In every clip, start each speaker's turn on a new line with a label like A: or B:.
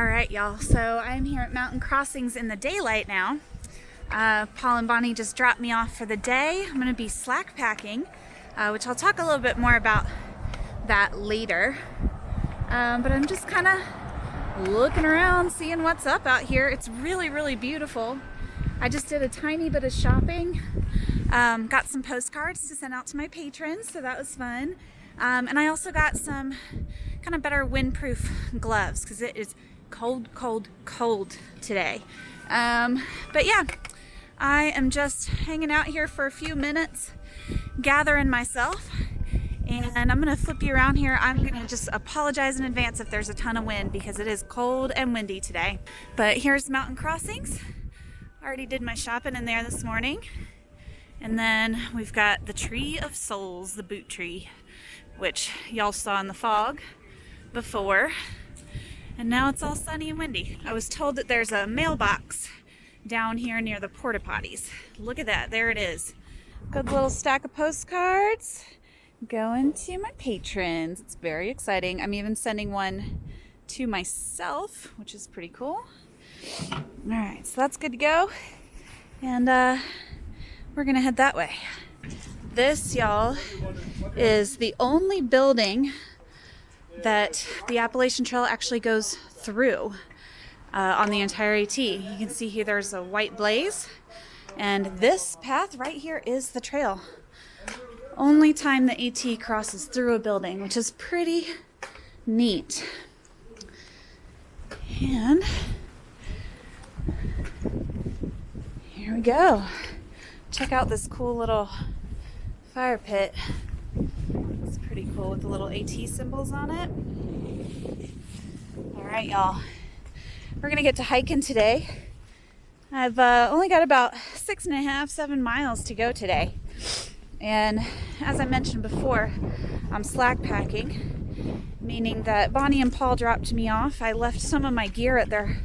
A: All right, y'all. So I'm here at Mountain Crossings in the daylight now. Paul and Bonnie just dropped me off for the day. I'm going to be slack packing, which I'll talk a little bit more about that later. But I'm just kind of looking around, seeing what's up out here. It's really, really beautiful. I just did a tiny bit of shopping. Got some postcards to send out to my patrons, so that was fun. And I also got some kind of better windproof gloves because it is cold, cold, cold today. But yeah, I am just hanging out here for a few minutes, gathering myself, and I'm gonna flip you around here. I'm gonna just apologize in advance if there's a ton of wind because it is cold and windy today. But here's Mountain Crossings. I already did my shopping in there this morning. And then we've got the Tree of Souls, the boot tree, which y'all saw in the fog before. And now it's all sunny and windy. I was told that there's a mailbox down here near the porta potties. Look at that, there it is. Good little stack of postcards going to my patrons. It's very exciting. I'm even sending one to myself, which is pretty cool. All right, so that's good to go. And we're gonna head that way. This, y'all, is the only building that the Appalachian Trail actually goes through on the entire AT. You can see here there's a white blaze, and this path right here is the trail. Only time the AT crosses through a building, which is pretty neat. And here we go. Check out this cool little fire pit. It's pretty cool with the little AT symbols on it. All right, y'all. We're gonna get to hiking today. I've only got about 6.5, 7 miles to go today. And as I mentioned before, I'm slack packing, meaning that Bonnie and Paul dropped me off. I left some of my gear at their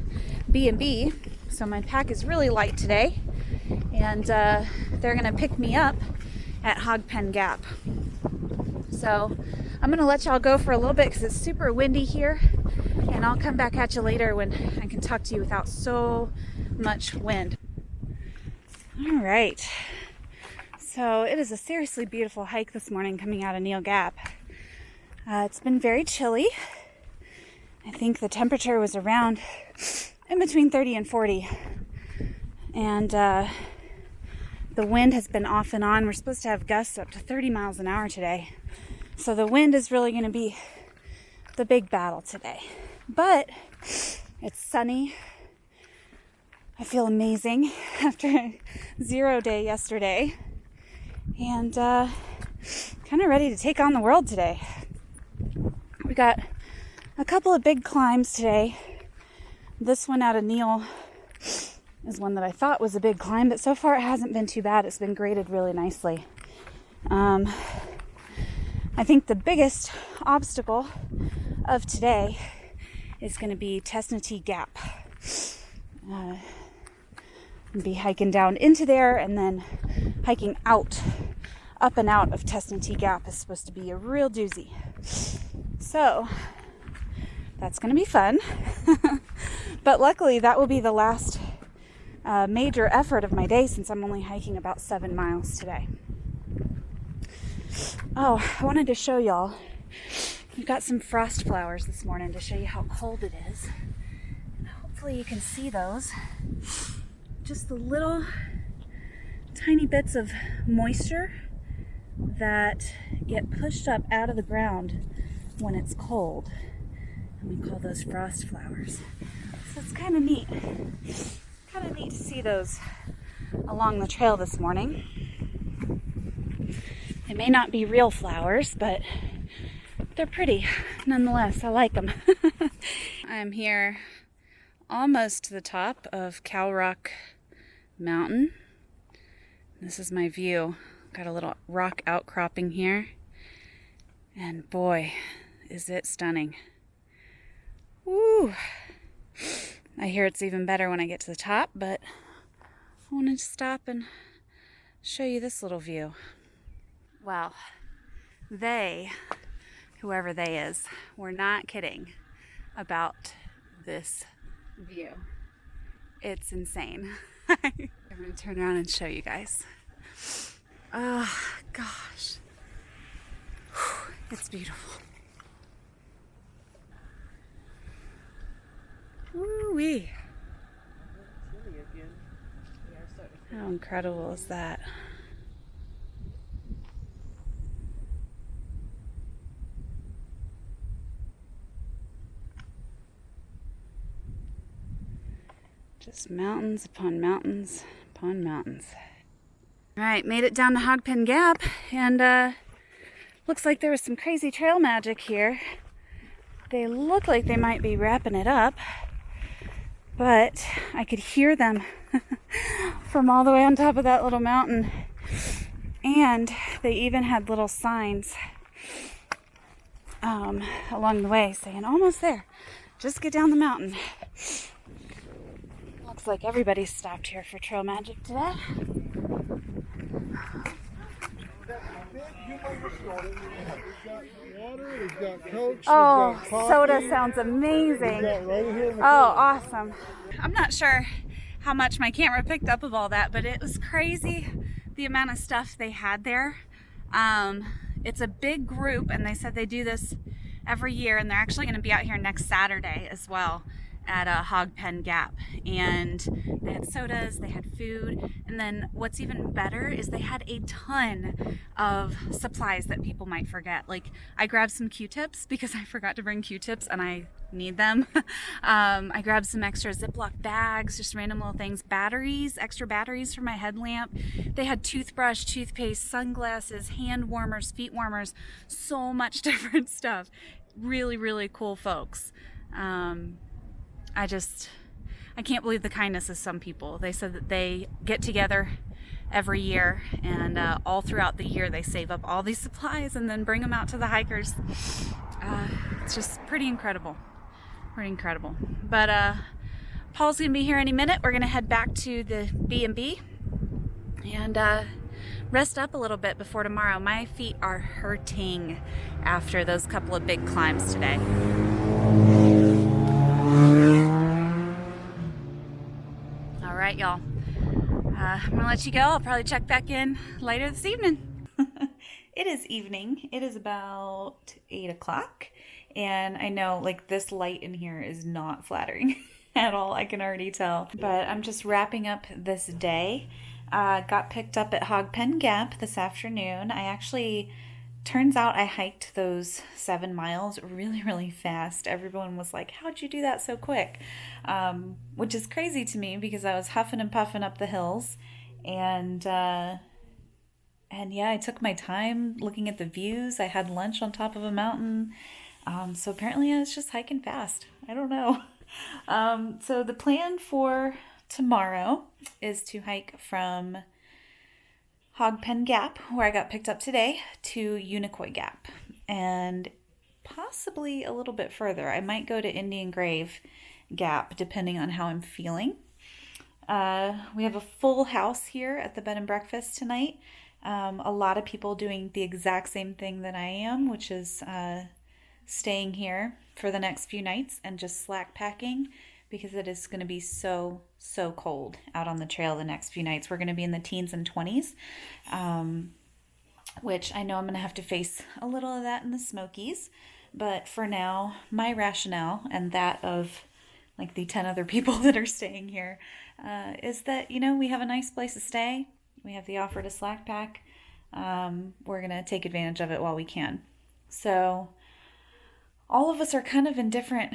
A: B&B, so my pack is really light today. And they're gonna pick me up at Hogpen Gap. So I'm gonna let y'all go for a little bit because it's super windy here, and I'll come back at you later when I can talk to you without so much wind. All right, so it is a seriously beautiful hike this morning coming out of Neel Gap. It's been very chilly. I think the temperature was around in between 30 and 40, and the wind has been off and on. We're supposed to have gusts up to 30 miles an hour today. So the wind is really going to be the big battle today. But it's sunny. I feel amazing after a 0 day yesterday. And kind of ready to take on the world today. We got a couple of big climbs today. This one out of Neel is one that I thought was a big climb, but so far it hasn't been too bad. It's been graded really nicely. I think the biggest obstacle of today is going to be Unicoi Gap. I'll be hiking down into there and then hiking out, up and out of Unicoi Gap is supposed to be a real doozy. So that's going to be fun. But luckily that will be the last major effort of my day since I'm only hiking about 7 miles today. Oh, I wanted to show y'all. We've got some frost flowers this morning to show you how cold it is. And hopefully you can see those. Just the little tiny bits of moisture that get pushed up out of the ground when it's cold. And we call those frost flowers. So it's kind of neat. Kind of neat to see those along the trail this morning. They may not be real flowers, but they're pretty nonetheless. I like them. I'm here almost to the top of Cowrock Mountain. This is my view. Got a little rock outcropping here. And boy, is it stunning. Woo! I hear it's even better when I get to the top, but I wanted to stop and show you this little view. Well, whoever they is, were not kidding about this view. It's insane. I'm going to turn around and show you guys. Oh, gosh. Whew, it's beautiful. Woo-wee. How incredible is that? Just mountains upon mountains upon mountains. All right, made it down to Hogpen Gap, and looks like there was some crazy trail magic here. They look like they might be wrapping it up, but I could hear them from all the way on top of that little mountain. And they even had little signs along the way saying, almost there, just get down the mountain. Looks like everybody's stopped here for trail magic today. Oh, soda sounds amazing. Oh, awesome. I'm not sure how much my camera picked up of all that, but it was crazy the amount of stuff they had there. It's a big group, and they said they do this every year, and they're actually going to be out here next Saturday as well at Hogpen Gap. And they had sodas, they had food, and then what's even better is they had a ton of supplies that people might forget. Like, I grabbed some Q-tips because I forgot to bring Q-tips and I need them. I grabbed some extra Ziploc bags, just random little things, batteries, extra batteries for my headlamp. They had toothbrush, toothpaste, sunglasses, hand warmers, feet warmers, so much different stuff. Really, really cool folks. I can't believe the kindness of some people. They said that they get together every year, and all throughout the year they save up all these supplies and then bring them out to the hikers. It's just pretty incredible. Pretty incredible. But Paul's gonna be here any minute. We're gonna head back to the B&B and rest up a little bit before tomorrow. My feet are hurting after those couple of big climbs today. All right, y'all. I'm gonna let you go. I'll probably check back in later this evening. It is evening. It is about 8 o'clock. And I know, like, this light in here is not flattering at all. I can already tell. But I'm just wrapping up this day. Got picked up at Hogpen Gap this afternoon. Turns out I hiked those 7 miles really, really fast. Everyone was like, how'd you do that so quick? Which is crazy to me because I was huffing and puffing up the hills. And yeah, I took my time looking at the views. I had lunch on top of a mountain. So apparently I was just hiking fast. I don't know. So the plan for tomorrow is to hike from Hogpen Gap, where I got picked up today, to Unicoi Gap, and possibly a little bit further. I might go to Indian Grave Gap, depending on how I'm feeling. We have a full house here at the bed and breakfast tonight. A lot of people doing the exact same thing that I am, which is staying here for the next few nights and just slack packing, because it is going to be so cold out on the trail the next few nights. We're going to be in the teens and 20s, which I know I'm going to have to face a little of that in the Smokies. But for now, my rationale, and that of like the 10 other people that are staying here, is that, we have a nice place to stay. We have the offer to slack pack. We're going to take advantage of it while we can. So all of us are kind of in different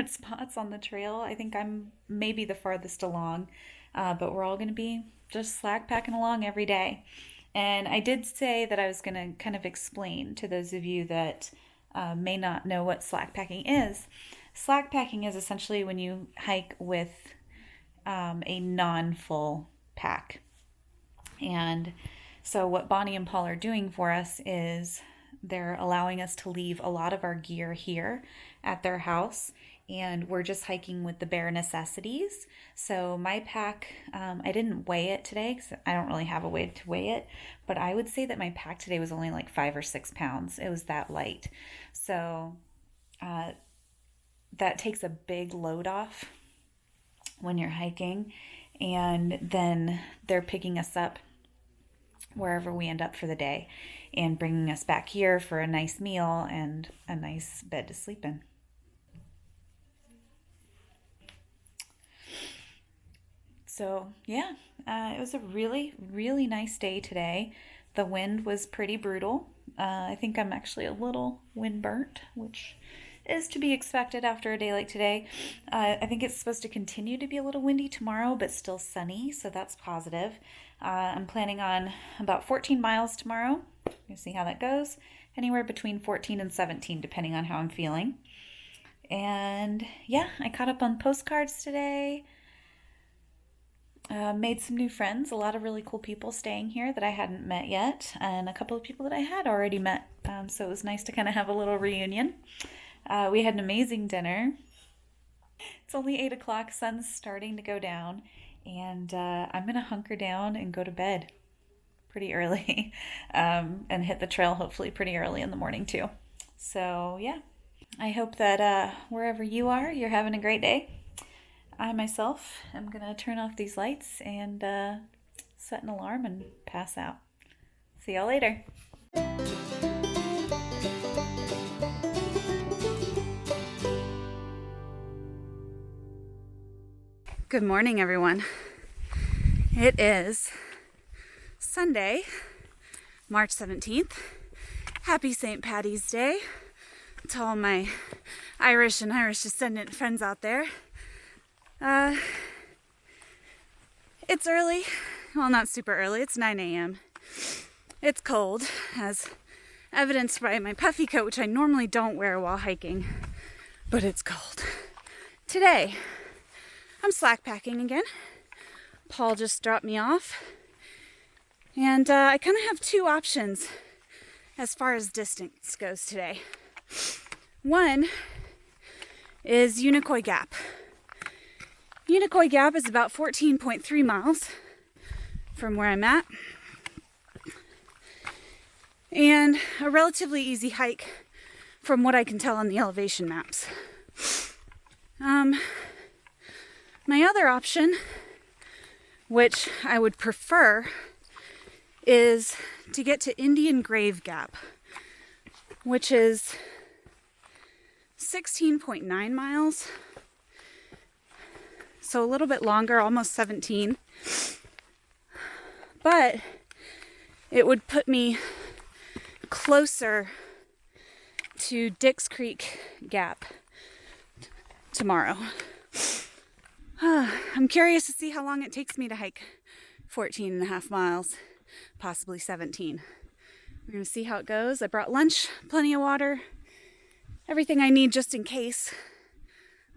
A: spots on the trail. I think I'm maybe the farthest along, but we're all going to be just slack packing along every day. And I did say that I was going to kind of explain to those of you that may not know what slack packing is. Slack packing is essentially when you hike with a non-full pack. And so what Bonnie and Paul are doing for us is they're allowing us to leave a lot of our gear here at their house, and we're just hiking with the bare necessities. So my pack, I didn't weigh it today because I don't really have a way to weigh it, but I would say that my pack today was only like 5 or 6 pounds. It was that light. So that takes a big load off when you're hiking, and then they're picking us up wherever we end up for the day and bringing us back here for a nice meal and a nice bed to sleep in. So yeah, it was a really, really nice day today. The wind was pretty brutal. I think I'm actually a little wind burnt, which is to be expected after a day like today. I think it's supposed to continue to be a little windy tomorrow, but still sunny, so that's positive. I'm planning on about 14 miles tomorrow. We'll see how that goes. Anywhere between 14 and 17, depending on how I'm feeling. And yeah, I caught up on postcards today. Made some new friends, a lot of really cool people staying here that I hadn't met yet, and a couple of people that I had already met, so it was nice to kind of have a little reunion. We had an amazing dinner. It's only 8 o'clock, sun's starting to go down, and I'm going to hunker down and go to bed pretty early, and hit the trail hopefully pretty early in the morning too. So yeah, I hope that wherever you are, you're having a great day. I myself am going to turn off these lights and set an alarm and pass out. See y'all later. Good morning, everyone. It is Sunday, March 17th. Happy St. Paddy's Day to all my Irish and Irish descendant friends out there. It's early. Well, not super early. It's 9 a.m. It's cold, as evidenced by my puffy coat, which I normally don't wear while hiking, but it's cold. Today, I'm slack packing again. Paul just dropped me off, and I kind of have two options as far as distance goes today. One is Unicoi Gap. Unicoi Gap is about 14.3 miles from where I'm at, and a relatively easy hike from what I can tell on the elevation maps. My other option, which I would prefer, is to get to Indian Grave Gap, which is 16.9 miles. So a little bit longer, almost 17. But it would put me closer to Dix Creek Gap tomorrow. I'm curious to see how long it takes me to hike 14 and a half miles, possibly 17. We're going to see how it goes. I brought lunch, plenty of water, everything I need just in case.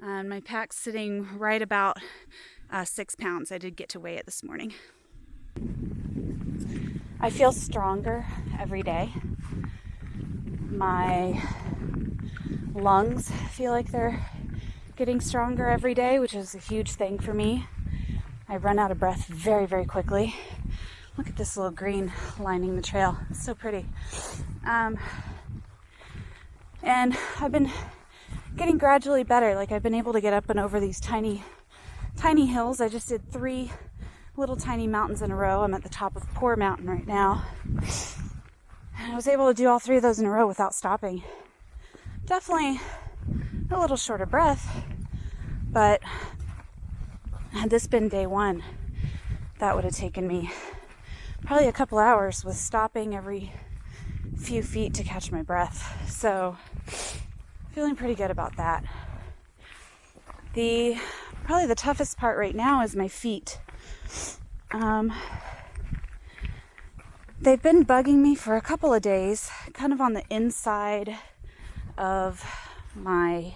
A: My pack's sitting right about 6 pounds. I did get to weigh it this morning. I feel stronger every day. My lungs feel like they're getting stronger every day, which is a huge thing for me. I run out of breath very, very quickly. Look at this little green lining the trail. It's so pretty. And I've been getting gradually better. Like, I've been able to get up and over these tiny hills. I just did 3 little tiny mountains in a row. I'm at the top of Boho Mountain right now. And I was able to do all 3 of those in a row without stopping. Definitely a little short of breath, but had this been day 1, that would have taken me probably a couple hours with stopping every few feet to catch my breath. So feeling pretty good about that. Probably the toughest part right now is my feet. They've been bugging me for a couple of days, kind of on the inside of my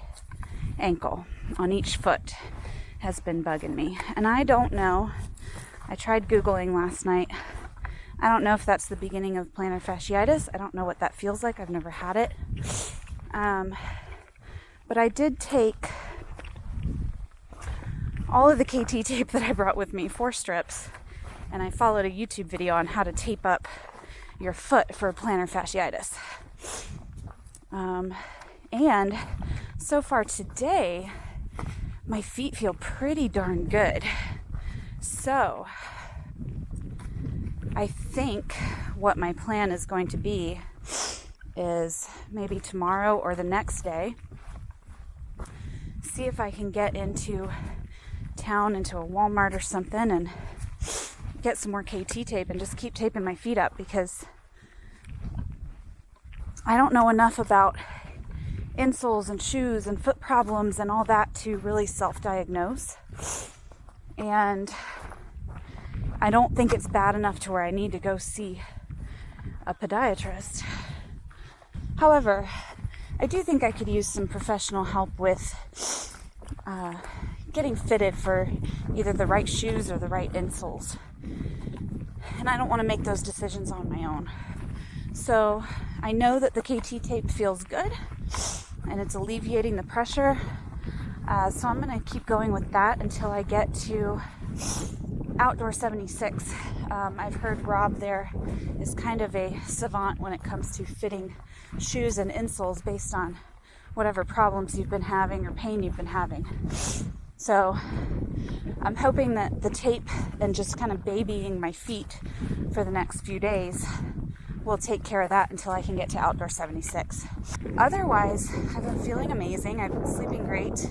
A: ankle, on each foot has been bugging me. And I don't know. I tried Googling last night. I don't know if that's the beginning of plantar fasciitis. I don't know what that feels like. I've never had it. But I did take all of the KT tape that I brought with me, 4 strips, and I followed a YouTube video on how to tape up your foot for plantar fasciitis. And so far today, my feet feel pretty darn good. So I think what my plan is going to be is maybe tomorrow or the next day, see if I can get into town, into a Walmart or something, and get some more KT tape and just keep taping my feet up, because I don't know enough about insoles and shoes and foot problems and all that to really self-diagnose. And I don't think it's bad enough to where I need to go see a podiatrist. However, I do think I could use some professional help with getting fitted for either the right shoes or the right insoles. And I don't want to make those decisions on my own. So I know that the KT tape feels good and it's alleviating the pressure. So I'm going to keep going with that until I get to Outdoor 76. I've heard Rob there is kind of a savant when it comes to fitting shoes and insoles based on whatever problems you've been having or pain you've been having. So I'm hoping that the tape and just kind of babying my feet for the next few days will take care of that until I can get to Outdoor 76. Otherwise, I've been feeling amazing. I've been sleeping great.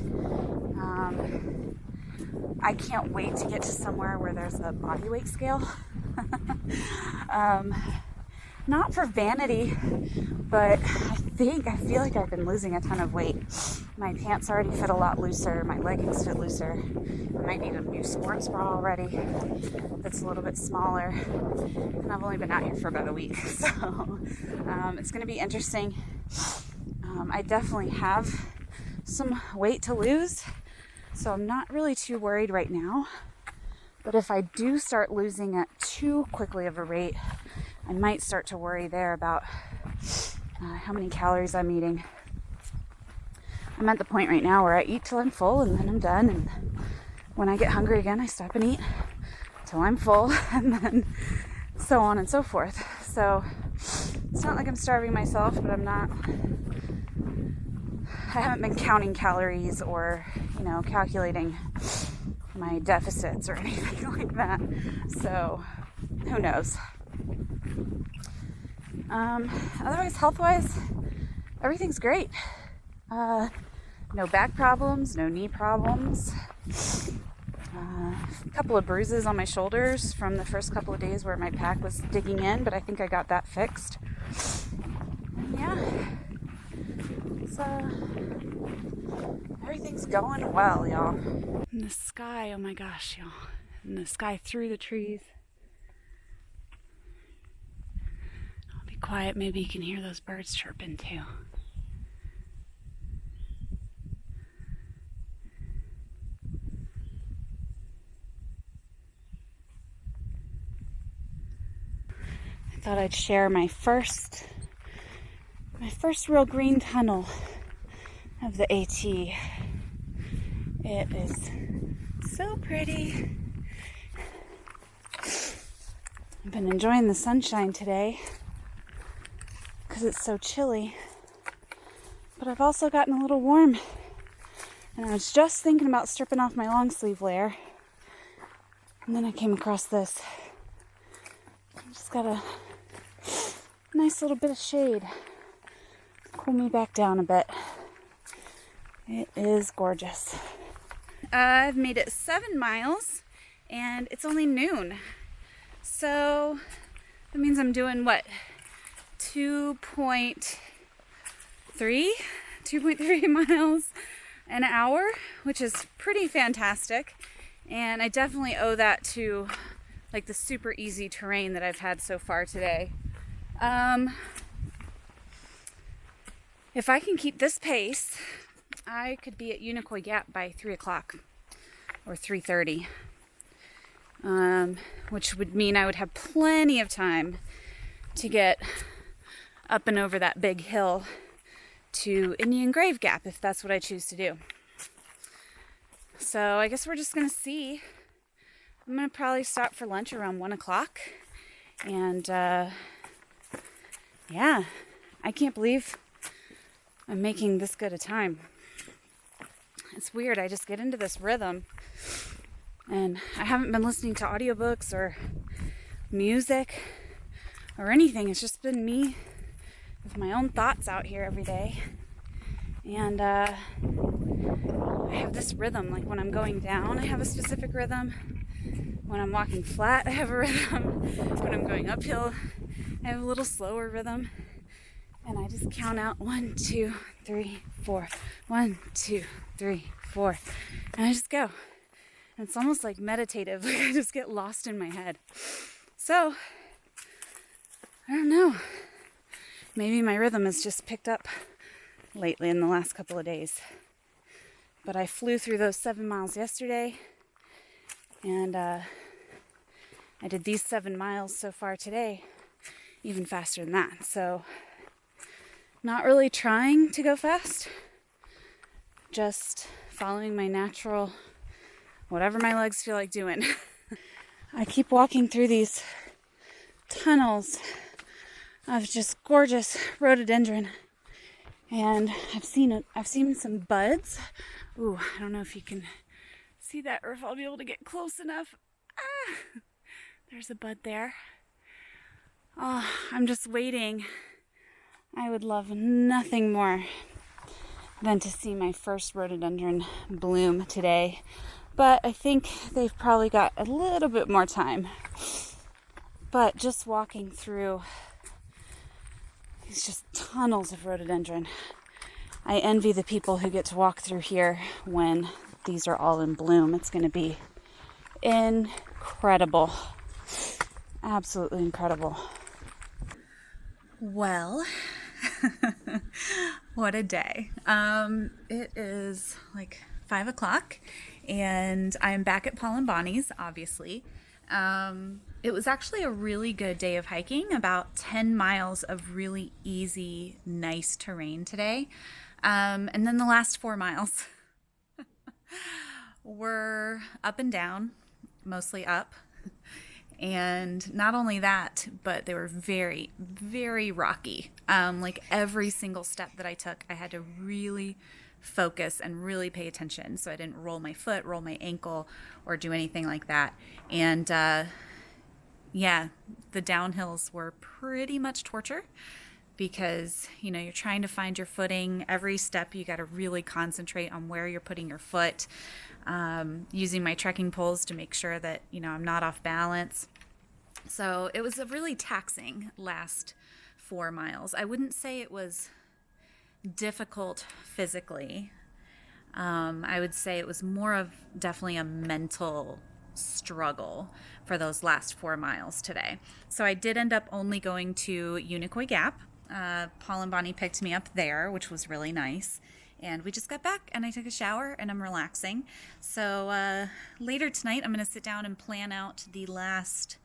A: I can't wait to get to somewhere where there's a body weight scale. Not for vanity, but I feel like I've been losing a ton of weight. My pants already fit a lot looser. My leggings fit looser. I might need a new sports bra already that's a little bit smaller. And I've only been out here for about a week. So it's going to be interesting. I definitely have some weight to lose. So I'm not really too worried right now. But if I do start losing at too quickly of a rate, I might start to worry there about how many calories I'm eating. I'm at the point right now where I eat till I'm full and then I'm done. And when I get hungry again, I stop and eat till I'm full, and then so on and so forth. So it's not like I'm starving myself, but I haven't been counting calories or, calculating my deficits or anything like that. So who knows? Otherwise, health-wise, everything's great. No back problems, no knee problems. A couple of bruises on my shoulders from the first couple of days where my pack was digging in, but I think I got that fixed. And yeah, everything's going well, y'all. In the sky, oh my gosh, y'all. In the sky through the trees. I'll be quiet, maybe you can hear those birds chirping too. I thought I'd share my first real green tunnel of the AT. It is so pretty. I've been enjoying the sunshine today because it's so chilly, but I've also gotten a little warm, and I was just thinking about stripping off my long sleeve layer, and then I came across this. I just got a nice little bit of shade to cool me back down a bit. It is gorgeous. I've made it 7 miles and it's only noon. So that means I'm doing what? 2.3 miles an hour, which is pretty fantastic. And I definitely owe that to like the super easy terrain that I've had so far today. If I can keep this pace, I could be at Unicoi Gap by 3 o'clock or 3:30, which would mean I would have plenty of time to get up and over that big hill to Indian Grave Gap if that's what I choose to do. So I guess we're just going to see. I'm going to probably stop for lunch around 1 o'clock. And yeah, I can't believe I'm making this good a time. It's weird. I just get into this rhythm, and I haven't been listening to audiobooks or music or anything. It's just been me with my own thoughts out here every day. And I have this rhythm. Like when I'm going down, I have a specific rhythm. When I'm walking flat, I have a rhythm. When I'm going uphill, I have a little slower rhythm. And I just count out 1, 2, 3, 4. 1, 2, 3, 4. And I just go. And it's almost like meditative. Like I just get lost in my head. So, I don't know. Maybe my rhythm has just picked up lately in the last couple of days. But I flew through those 7 miles yesterday. And I did these 7 miles so far today, even faster than that. So, not really trying to go fast, just following my natural, whatever my legs feel like doing. I keep walking through these tunnels of just gorgeous rhododendron, and I've seen some buds. Ooh, I don't know if you can see that or if I'll be able to get close enough. There's a bud there. Oh, I'm just waiting. I would love nothing more than to see my first rhododendron bloom today. But I think they've probably got a little bit more time. But just walking through these just tunnels of rhododendron, I envy the people who get to walk through here when these are all in bloom. It's going to be incredible. Absolutely incredible. Well, what a day. It is like 5 o'clock and I'm back at Paul and Bonnie's, obviously. It was actually a really good day of hiking, about 10 miles of really easy, nice terrain today. And then the last 4 miles were up and down, mostly up. And not only that, but they were very, very rocky. Like every single step that I took, I had to really focus and really pay attention. So I didn't roll my foot, roll my ankle, or do anything like that. And yeah, the downhills were pretty much torture because, you know, you're trying to find your footing. Every step you got to really concentrate on where you're putting your foot. Using my trekking poles to make sure that, you know, I'm not off balance. So it was a really taxing last 4 miles. I wouldn't say it was difficult physically. I would say it was more of definitely a mental struggle for those last 4 miles today. So I did end up only going to Unicoi Gap. Paul and Bonnie picked me up there, which was really nice. And we just got back and I took a shower and I'm relaxing. So later tonight, I'm going to sit down and plan out the last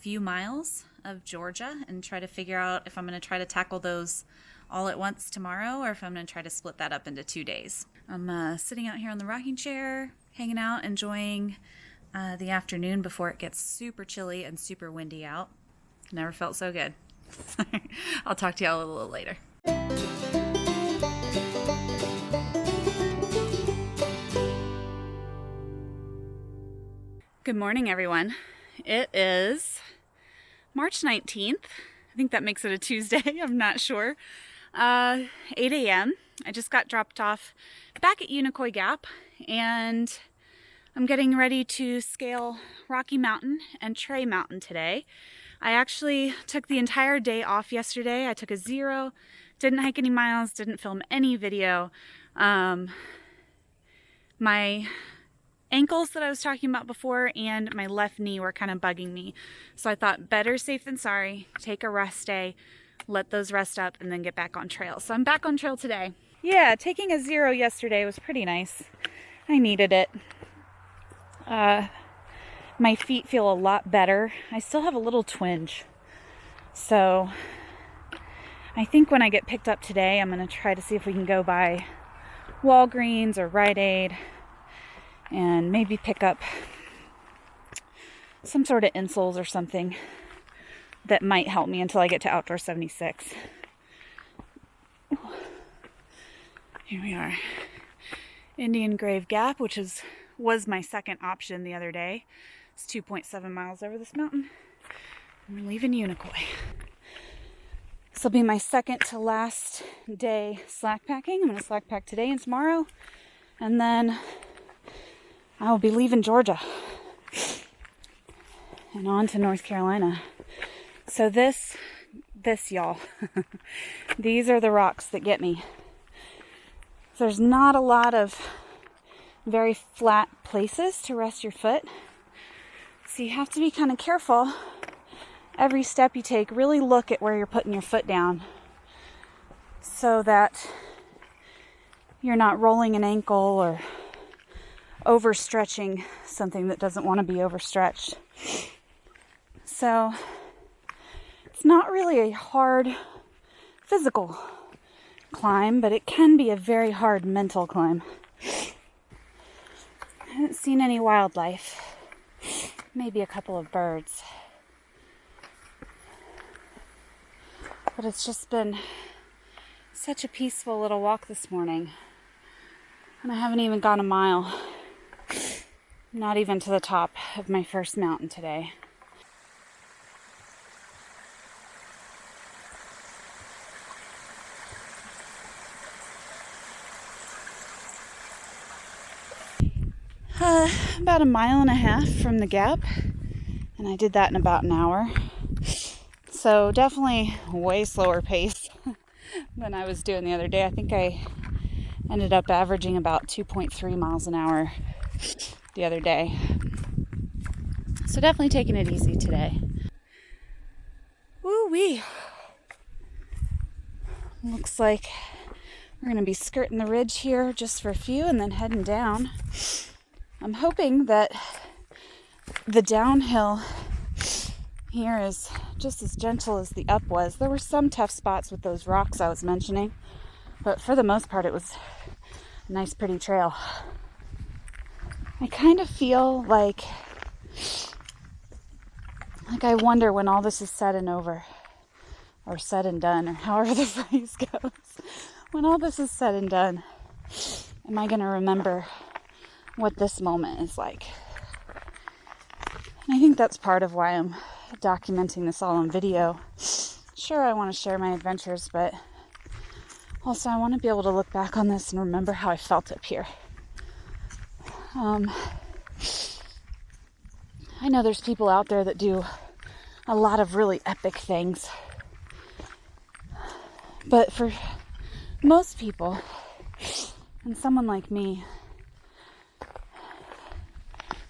A: few miles of Georgia and try to figure out if I'm going to try to tackle those all at once tomorrow or if I'm going to try to split that up into 2 days. I'm sitting out here on the rocking chair, hanging out, enjoying the afternoon before it gets super chilly and super windy out. Never felt so good. I'll talk to y'all a little later. Good morning, everyone. It is March 19th. I think that makes it a Tuesday. I'm not sure. 8 a.m. I just got dropped off back at Unicoi Gap, and I'm getting ready to scale Rocky Mountain and Trey Mountain today. I actually took the entire day off yesterday. I took a 0, didn't hike any miles, didn't film any video. My ankles that I was talking about before and my left knee were kind of bugging me. So I thought better safe than sorry, take a rest day, let those rest up, and then get back on trail. So I'm back on trail today. Yeah, taking a 0 yesterday was pretty nice. I needed it. My feet feel a lot better. I still have a little twinge. So I think when I get picked up today, I'm going to try to see if we can go by Walgreens or Rite Aid and maybe pick up some sort of insoles or something that might help me until I get to Outdoor 76. Here we are. Indian Grave Gap, which was my second option the other day. It's 2.7 miles over this mountain. And we're leaving Unicoi. This will be my second to last day slack packing. I'm going to slack pack today and tomorrow. And then I will be leaving Georgia and on to North Carolina. So this y'all, these are the rocks that get me. There's not a lot of very flat places to rest your foot. So you have to be kind of careful. Every step you take, really look at where you're putting your foot down so that you're not rolling an ankle or overstretching something that doesn't want to be overstretched. So it's not really a hard physical climb, but it can be a very hard mental climb. I haven't seen any wildlife, maybe a couple of birds. But it's just been such a peaceful little walk this morning. And I haven't even gone a mile. Not even to the top of my first mountain today. About a mile and a half from the gap. And I did that in about an hour. So definitely way slower pace than I was doing the other day. I think I ended up averaging about 2.3 miles an hour the other day. So definitely taking it easy today. Woo-wee. Looks like we're going to be skirting the ridge here just for a few and then heading down. I'm hoping that the downhill here is just as gentle as the up was. There were some tough spots with those rocks I was mentioning, but for the most part it was a nice pretty trail. I kind of feel like I wonder when all this is said and over, or said and done, or however the phrase goes, when all this is said and done, am I going to remember what this moment is like? And I think that's part of why I'm documenting this all on video. Sure, I want to share my adventures, but also I want to be able to look back on this and remember how I felt up here. I know there's people out there that do a lot of really epic things, but for most people, and someone like me,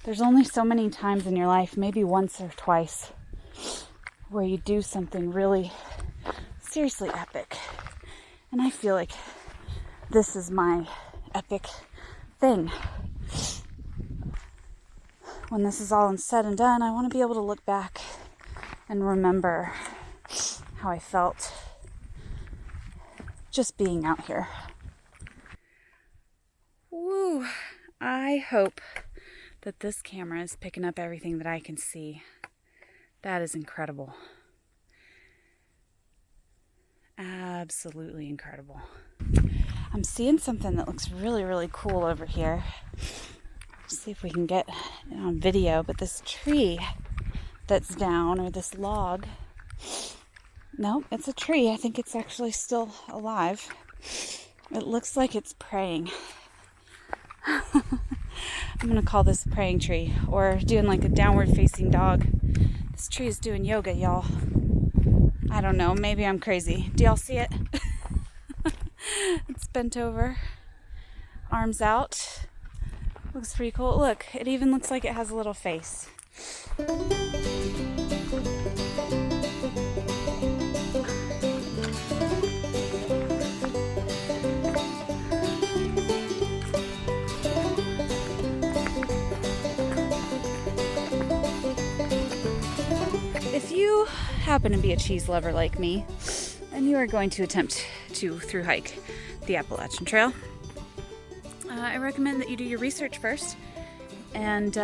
A: there's only so many times in your life, maybe once or twice, where you do something really seriously epic. And I feel like this is my epic thing. When this is all said and done, I want to be able to look back and remember how I felt just being out here. Woo! I hope that this camera is picking up everything that I can see. That is incredible. Absolutely incredible. I'm seeing something that looks really, really cool over here. Let's see if we can get it on video, but this tree that's down, or this log, no, it's a tree. I think it's actually still alive. It looks like it's praying. I'm going to call this a praying tree, or doing like a downward facing dog. This tree is doing yoga, y'all. I don't know, maybe I'm crazy. Do y'all see it? It's bent over, arms out. Looks pretty cool. Look, it even looks like it has a little face. If you happen to be a cheese lover like me, and you are going to attempt to thru hike the Appalachian Trail, I recommend that you do your research first and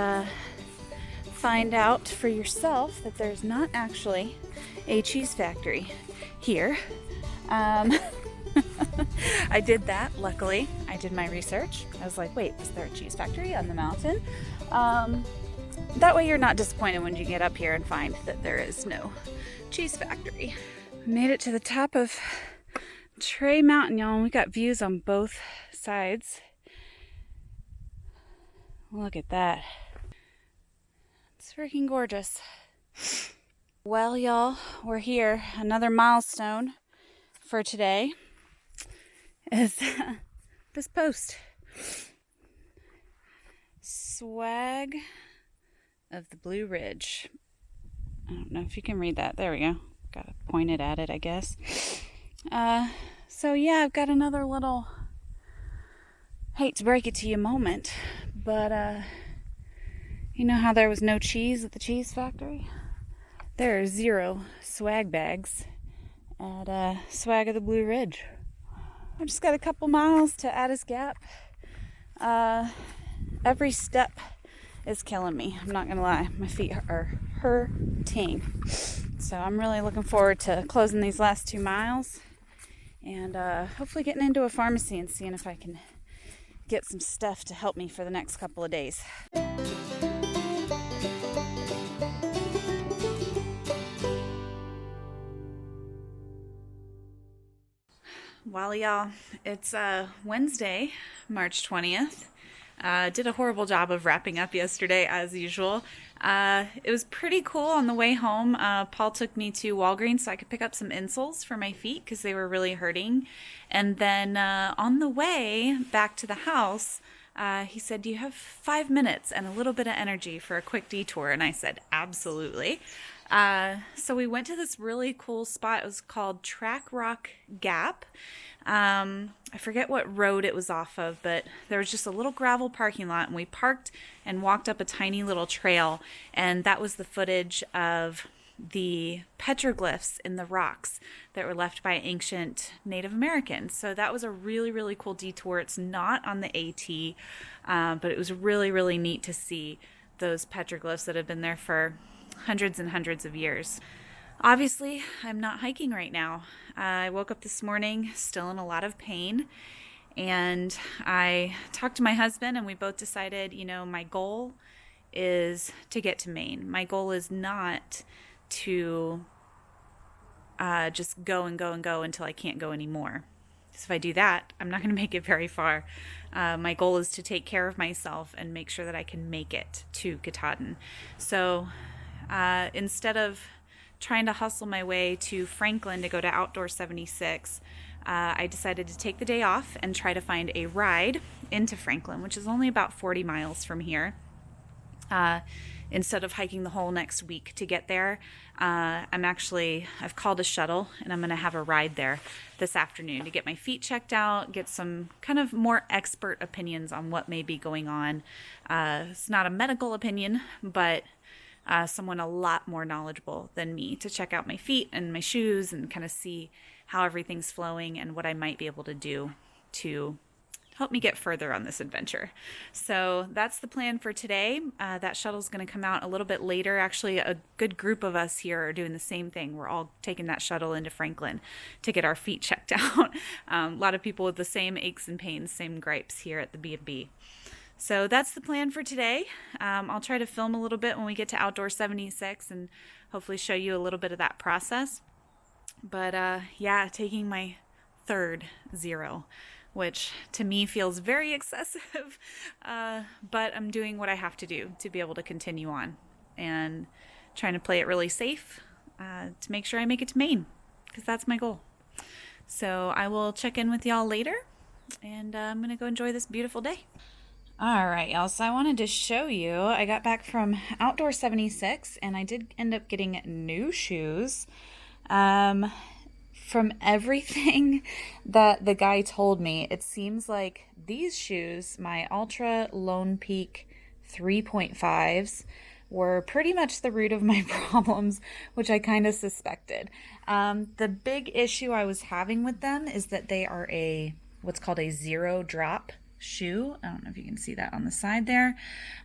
A: find out for yourself that there's not actually a cheese factory here. I did that, luckily. I did my research. I was like, wait, is there a cheese factory on the mountain? That way you're not disappointed when you get up here and find that there is no cheese factory. Made it to the top of Tray Mountain, y'all. We got views on both sides. Look at that. It's freaking gorgeous. Well, y'all, we're here. Another milestone for today is this post. Swag of the Blue Ridge. I don't know if you can read that. There we go. Got to point it at it, I guess. So yeah, I've got another little, hate to break it to you, moment. But, you know how there was no cheese at the cheese factory? There are 0 swag bags at Swag of the Blue Ridge. I've just got a couple miles to Addis Gap. Every step is killing me. I'm not gonna lie. My feet are hurting. So I'm really looking forward to closing these last 2 miles and hopefully getting into a pharmacy and seeing if I can get some stuff to help me for the next couple of days. Well, y'all, it's Wednesday, March 20th. Did a horrible job of wrapping up yesterday, as usual. It was pretty cool on the way home. Paul took me to Walgreens so I could pick up some insoles for my feet because they were really hurting. And then on the way back to the house, he said, "Do you have 5 minutes and a little bit of energy for a quick detour?" And I said, "Absolutely." So we went to this really cool spot. It was called Cowrock Gap. I forget what road it was off of, but there was just a little gravel parking lot, and we parked and walked up a tiny little trail, and that was the footage of the petroglyphs in the rocks that were left by ancient Native Americans. So that was a really, really cool detour. It's not on the AT, but it was really, really neat to see those petroglyphs that have been there for hundreds and hundreds of years. Obviously, I'm not hiking right now. I woke up this morning still in a lot of pain, and I talked to my husband, and we both decided, my goal is to get to Maine. My goal is not to just go and go and go until I can't go anymore. Because if I do that, I'm not going to make it very far. My goal is to take care of myself and make sure that I can make it to Katahdin. So instead of trying to hustle my way to Franklin to go to Outdoor 76, I decided to take the day off and try to find a ride into Franklin, which is only about 40 miles from here. Instead of hiking the whole next week to get there, I've called a shuttle, and I'm going to have a ride there this afternoon to get my feet checked out, get some kind of more expert opinions on what may be going on. It's not a medical opinion, but someone a lot more knowledgeable than me to check out my feet and my shoes and kind of see how everything's flowing and what I might be able to do to help me get further on this adventure. So that's the plan for today. That shuttle's going to come out a little bit later. Actually, a good group of us here are doing the same thing. We're all taking that shuttle into Franklin to get our feet checked out. A lot of people with the same aches and pains, same gripes here at the B&B. So that's the plan for today. I'll try to film a little bit when we get to Outdoor 76 and hopefully show you a little bit of that process. But yeah, taking my third 0, which to me feels very excessive, but I'm doing what I have to do to be able to continue on and trying to play it really safe to make sure I make it to Maine, because that's my goal. So I will check in with y'all later, and I'm going to go enjoy this beautiful day. All right, y'all, so I wanted to show you, I got back from Outdoor 76, and I did end up getting new shoes. From everything that the guy told me, it seems like these shoes, my Ultra Lone Peak 3.5s, were pretty much the root of my problems, which I kind of suspected. The big issue I was having with them is that they are what's called a 0 drop shoe. I don't know if you can see that on the side there.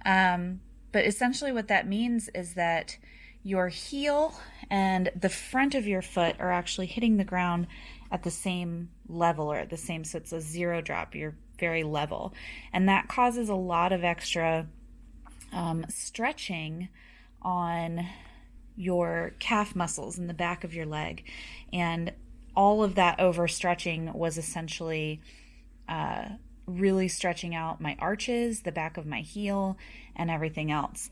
A: But essentially what that means is that your heel and the front of your foot are actually hitting the ground at the same level, or at the same, so it's a zero drop. You're very level. And that causes a lot of extra stretching on your calf muscles in the back of your leg. And all of that overstretching was essentially really stretching out my arches, the back of my heel, and everything else.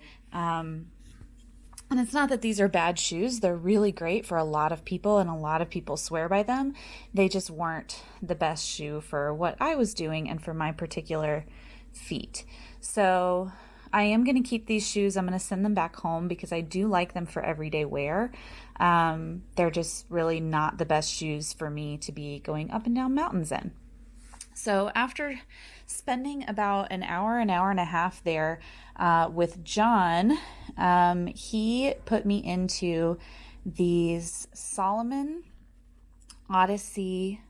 A: And it's not that these are bad shoes. They're really great for a lot of people, and a lot of people swear by them. They just weren't the best shoe for what I was doing and for my particular feet. So I am going to keep these shoes. I'm going to send them back home because I do like them for everyday wear. They're just really not the best shoes for me to be going up and down mountains in. So after spending about an hour and a half there with John, he put me into these Solomon Odyssey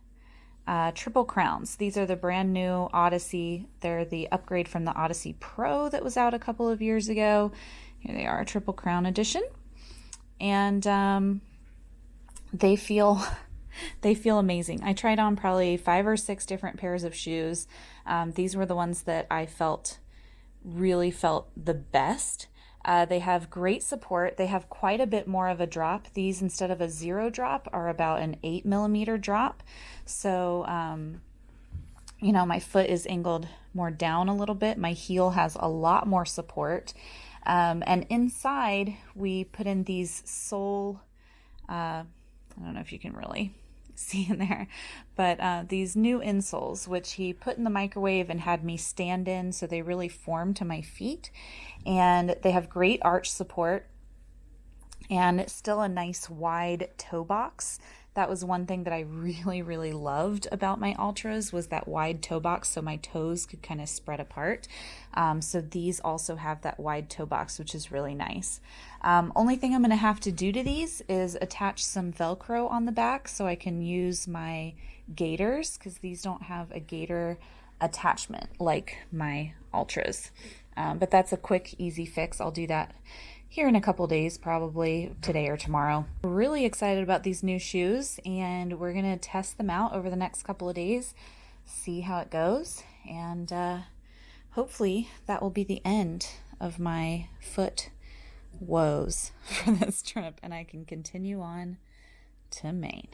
A: Triple Crowns. These are the brand new Odyssey. They're the upgrade from the Odyssey Pro that was out a couple of years ago. Here they are, Triple Crown Edition. And they feel amazing. I tried on probably 5 or 6 different pairs of shoes. These were the ones that I really felt the best. They have great support. They have quite a bit more of a drop. These, instead of a 0 drop, are about an 8 millimeter drop. So, my foot is angled more down a little bit. My heel has a lot more support. And inside, we put in these sole, I don't know if you can really see in there, but these new insoles, which he put in the microwave and had me stand in, so they really form to my feet, and they have great arch support and still a nice wide toe box. That was one thing that I really loved about my Ultras, was that wide toe box, so my toes could kind of spread apart. So these also have that wide toe box, which is really nice. Only thing I'm going to have to do to these is attach some Velcro on the back so I can use my gaiters, because these don't have a gaiter attachment like my Ultras. But that's a quick, easy fix. I'll do that here in a couple days, probably today or tomorrow. We're really excited about these new shoes, and we're going to test them out over the next couple of days, see how it goes, and hopefully that will be the end of my foot woes for this trip, and I can continue on to Maine.